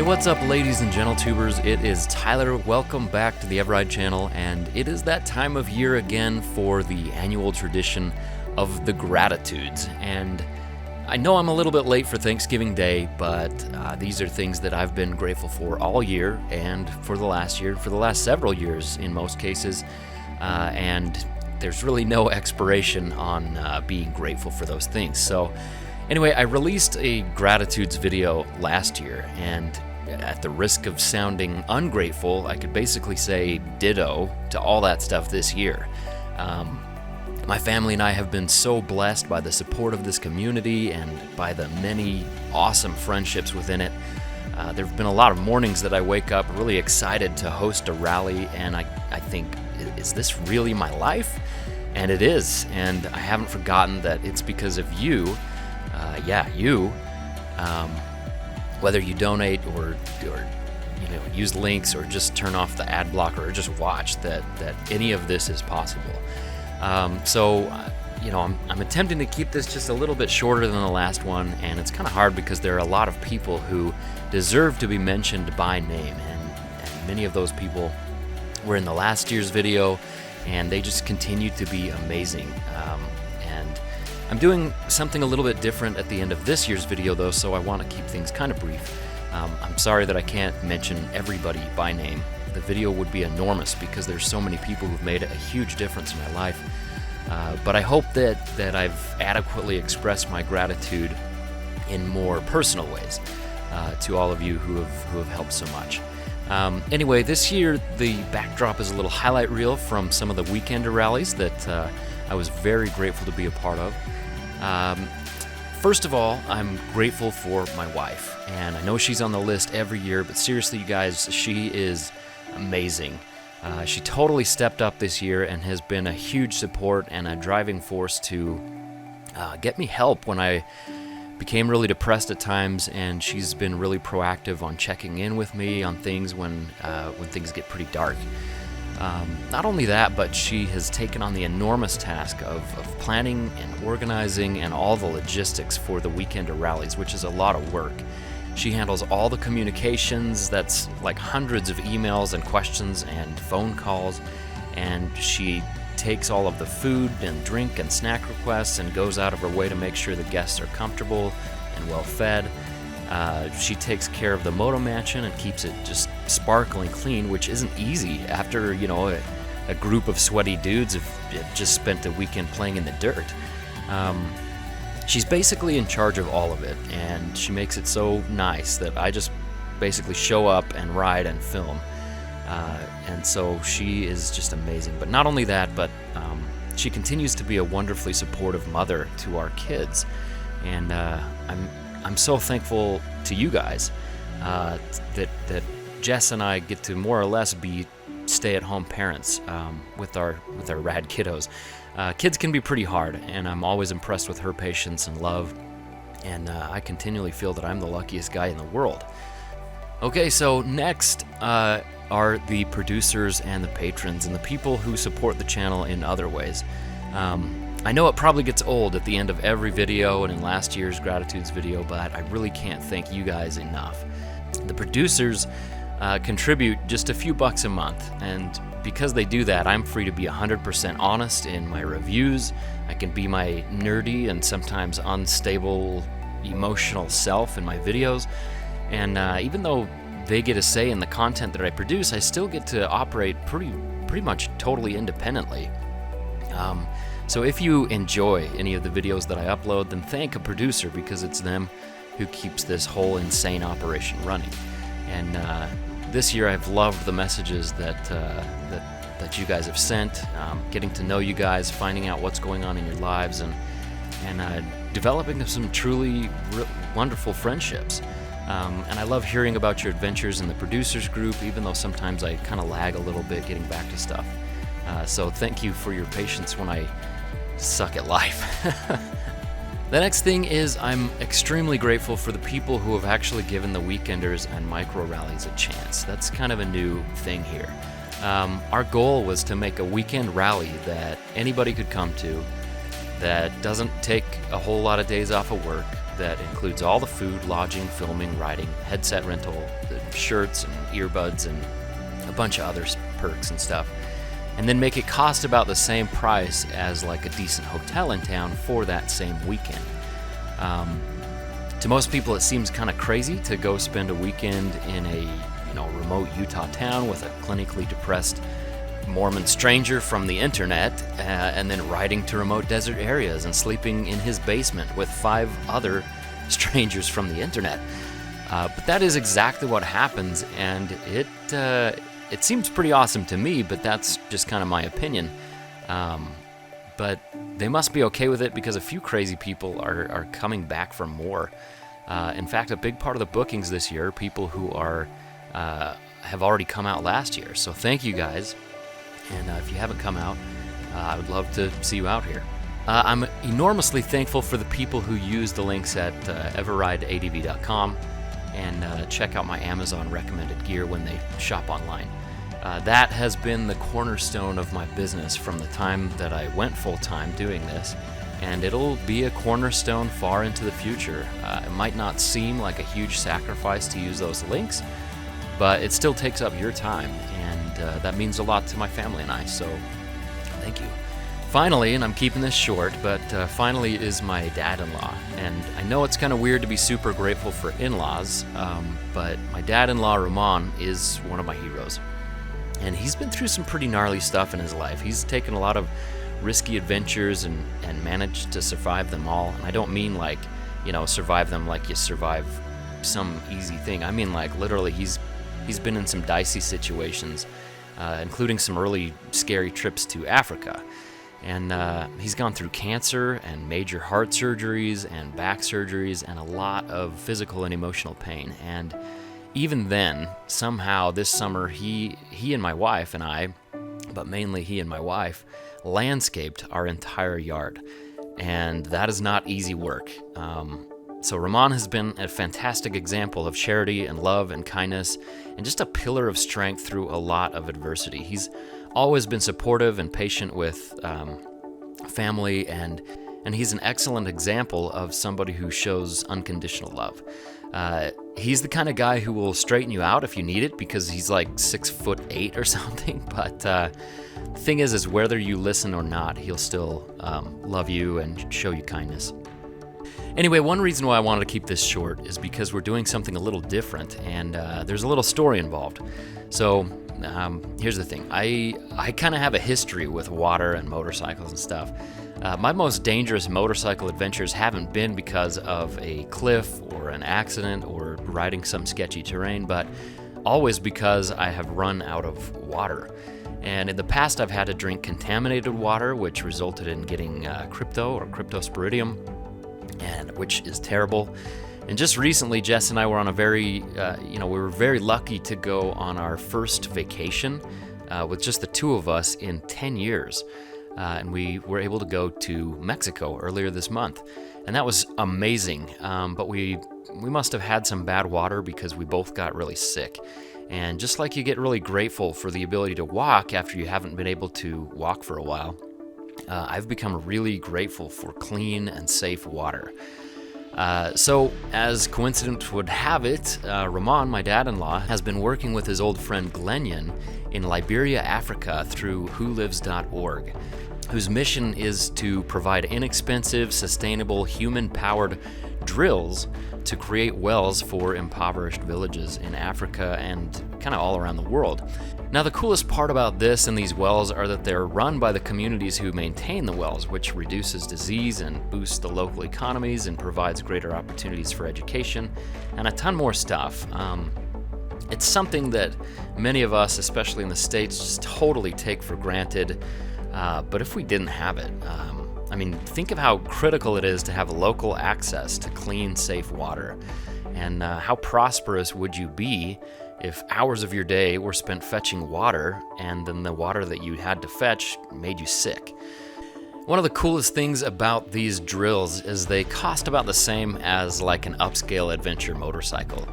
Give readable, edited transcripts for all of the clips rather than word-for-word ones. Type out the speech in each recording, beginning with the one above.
what's up, ladies and gentle-tubers? It is Tyler. Welcome back to the eveRide channel, and it is that time of year again for the annual tradition of the gRADitudes. And I know I'm a little bit late for Thanksgiving Day, but these are things that I've been grateful for all year, and for the last year, for the last several years in most cases, and there's really no expiration on being grateful for those things. So anyway, I released a gRADitudes video last year, and at the risk of sounding ungrateful, I could basically say ditto to all that stuff this year. My family and I have been so blessed by the support of this community and by the many awesome friendships within it. There have been a lot of mornings that I wake up really excited to host a rally, and I think, is this really my life? And it is, and I haven't forgotten that it's because of you. You, whether you donate or use links or just turn off the ad blocker or just watch, that any of this is possible. I'm attempting to keep this just a little bit shorter than the last one, and it's kind of hard because there are a lot of people who deserve to be mentioned by name, and many of those people were in the last year's video, and they just continue to be amazing. And I'm doing something a little bit different at the end of this year's video, though, so I want to keep things kind of brief. I'm sorry that I can't mention everybody by name. The video would be enormous because there's so many people who've made a huge difference in my life. But I hope that I've adequately expressed my gratitude in more personal ways to all of you who have helped so much. Anyway, this year the backdrop is a little highlight reel from some of the weekender rallies that I was very grateful to be a part of. First of all, I'm grateful for my wife, and I know she's on the list every year, but seriously, you guys, she is amazing. She totally stepped up this year and has been a huge support and a driving force to get me help when I became really depressed at times, and she's been really proactive on checking in with me on things when things get pretty dark. Not only that, but she has taken on the enormous task of planning and organizing and all the logistics for the weekender rallies, which is a lot of work. She handles all the communications, that's like hundreds of emails and questions and phone calls, and she takes all of the food and drink and snack requests and goes out of her way to make sure the guests are comfortable and well fed. She takes care of the moto mansion and keeps it just sparkling clean, which isn't easy after, a group of sweaty dudes have just spent a weekend playing in the dirt. She's basically in charge of all of it, and she makes it so nice that I just basically show up and ride and film. And so she is just amazing. But not only that, but she continues to be a wonderfully supportive mother to our kids. And I'm so thankful to you guys that Jess and I get to more or less be stay-at-home parents with our rad kiddos. Kids can be pretty hard, and I'm always impressed with her patience and love, and I continually feel that I'm the luckiest guy in the world. Okay, so next are the producers and the patrons and the people who support the channel in other ways. I know it probably gets old at the end of every video and in last year's gRADitudes video, but I really can't thank you guys enough. The producers contribute just a few bucks a month, and because they do that, I'm free to be 100% honest in my reviews. I can be my nerdy and sometimes unstable emotional self in my videos, and even though they get a say in the content that I produce, I still get to operate pretty much totally independently. So if you enjoy any of the videos that I upload, then thank a producer, because it's them who keeps this whole insane operation running. And this year I've loved the messages that you guys have sent, getting to know you guys, finding out what's going on in your lives, and developing some truly wonderful friendships. And I love hearing about your adventures in the producers group, even though sometimes I kind of lag a little bit getting back to stuff. So thank you for your patience when I suck at life. The next thing is, I'm extremely grateful for the people who have actually given the weekenders and micro rallies a chance. That's kind of a new thing here. Our goal was to make a weekend rally that anybody could come to, that doesn't take a whole lot of days off of work, that includes all the food, lodging, filming, riding, headset rental, the shirts and earbuds, and a bunch of other perks and stuff, and then make it cost about the same price as like a decent hotel in town for that same weekend. To most people, it seems kind of crazy to go spend a weekend in a remote Utah town with a clinically depressed Mormon stranger from the internet, and then riding to remote desert areas and sleeping in his basement with 5 other strangers from the internet. But that is exactly what happens, and it seems pretty awesome to me, but that's just kind of my opinion. But they must be okay with it because a few crazy people are coming back for more. In fact, a big part of the bookings this year are people who have already come out last year. So thank you guys. And if you haven't come out, I would love to see you out here. I'm enormously thankful for the people who use the links at everrideadv.com and check out my Amazon recommended gear when they shop online. That has been the cornerstone of my business from the time that I went full-time doing this, and it'll be a cornerstone far into the future. It might not seem like a huge sacrifice to use those links, but it still takes up your time, and that means a lot to my family and I, so thank you. Finally, and I'm keeping this short, but finally is my dad-in-law. And I know it's kind of weird to be super grateful for in-laws, but my dad-in-law, Ramon, is one of my heroes. And he's been through some pretty gnarly stuff in his life. He's taken a lot of risky adventures and managed to survive them all. And I don't mean like, survive them like you survive some easy thing. I mean like literally he's been in some dicey situations, including some early scary trips to Africa. And he's gone through cancer and major heart surgeries and back surgeries and a lot of physical and emotional pain. And even then, somehow this summer, he and my wife and I, but mainly he and my wife, landscaped our entire yard. And that is not easy work. So Ramon has been a fantastic example of charity and love and kindness and just a pillar of strength through a lot of adversity. He's always been supportive and patient with family, and he's an excellent example of somebody who shows unconditional love. He's the kind of guy who will straighten you out if you need it because he's like 6'8" or something, but the thing is whether you listen or not, he'll still love you and show you kindness. Anyway, one reason why I wanted to keep this short is because we're doing something a little different, and there's a little story involved. So here's the thing. I kind of have a history with water and motorcycles and stuff. My most dangerous motorcycle adventures haven't been because of a cliff or an accident or riding some sketchy terrain, but always because I have run out of water. And in the past, I've had to drink contaminated water, which resulted in getting cryptosporidium, and which is terrible. And just recently, Jess and I were on a we were very lucky to go on our first vacation with just the two of us in 10 years. And we were able to go to Mexico earlier this month. And that was amazing. But we must have had some bad water because we both got really sick. And just like you get really grateful for the ability to walk after you haven't been able to walk for a while, I've become really grateful for clean and safe water. So, as coincidence would have it, Ramon, my dad-in-law, has been working with his old friend Glenyon in Liberia, Africa through wholives.org, whose mission is to provide inexpensive, sustainable, human-powered drills to create wells for impoverished villages in Africa and kind of all around the world. Now, the coolest part about this and these wells are that they're run by the communities who maintain the wells, which reduces disease and boosts the local economies and provides greater opportunities for education and a ton more stuff. It's something that many of us, especially in the States, just totally take for granted. But if we didn't have it, think of how critical it is to have local access to clean, safe water. And how prosperous would you be if hours of your day were spent fetching water and then the water that you had to fetch made you sick? One of the coolest things about these drills is they cost about the same as like an upscale adventure motorcycle.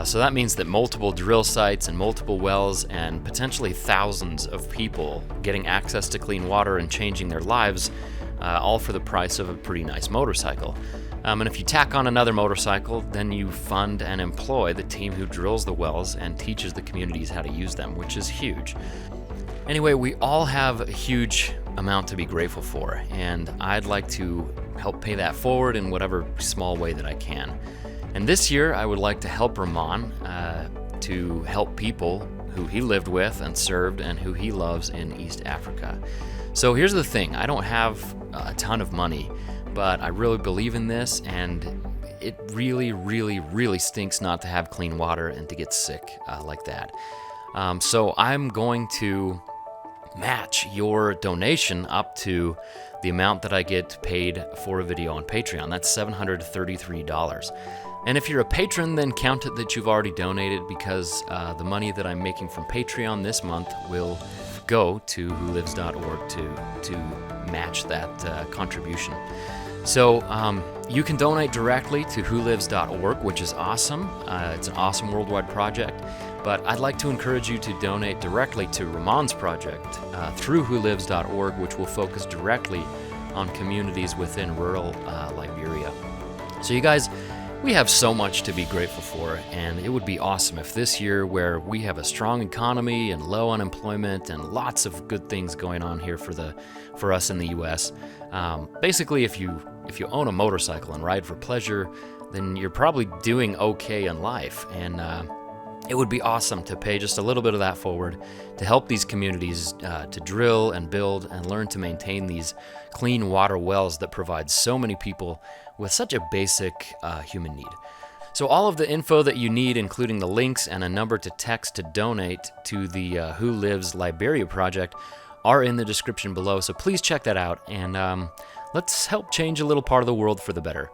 So that means that multiple drill sites and multiple wells and potentially thousands of people getting access to clean water and changing their lives, all for the price of a pretty nice motorcycle. And if you tack on another motorcycle, then you fund and employ the team who drills the wells and teaches the communities how to use them, which is huge. Anyway, we all have a huge amount to be grateful for, and I'd like to help pay that forward in whatever small way that I can. And this year, I would like to help Ramon to help people who he lived with and served and who he loves in East Africa. So here's the thing, I don't have a ton of money, but I really believe in this, and it really, really, really stinks not to have clean water and to get sick like that. So I'm going to match your donation up to the amount that I get paid for a video on Patreon. That's $733. And if you're a patron, then count it that you've already donated, because the money that I'm making from Patreon this month will go to wholives.org to match that contribution. So you can donate directly to wholives.org, which is awesome. It's an awesome worldwide project. But I'd like to encourage you to donate directly to Ramon's project through wholives.org, which will focus directly on communities within rural Liberia. So you guys, we have so much to be grateful for, and it would be awesome if this year, where we have a strong economy and low unemployment and lots of good things going on here for us in the U.S. Basically, if you own a motorcycle and ride for pleasure, then you're probably doing okay in life, and it would be awesome to pay just a little bit of that forward to help these communities to drill and build and learn to maintain these clean water wells that provide so many people with such a basic human need. So all of the info that you need, including the links and a number to text to donate to the Who Lives Liberia project, are in the description below. So please check that out, and let's help change a little part of the world for the better.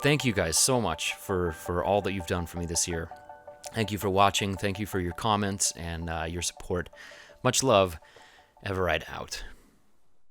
Thank you guys so much for all that you've done for me this year. Thank you for watching. Thank you for your comments and your support. Much love. eveRide out.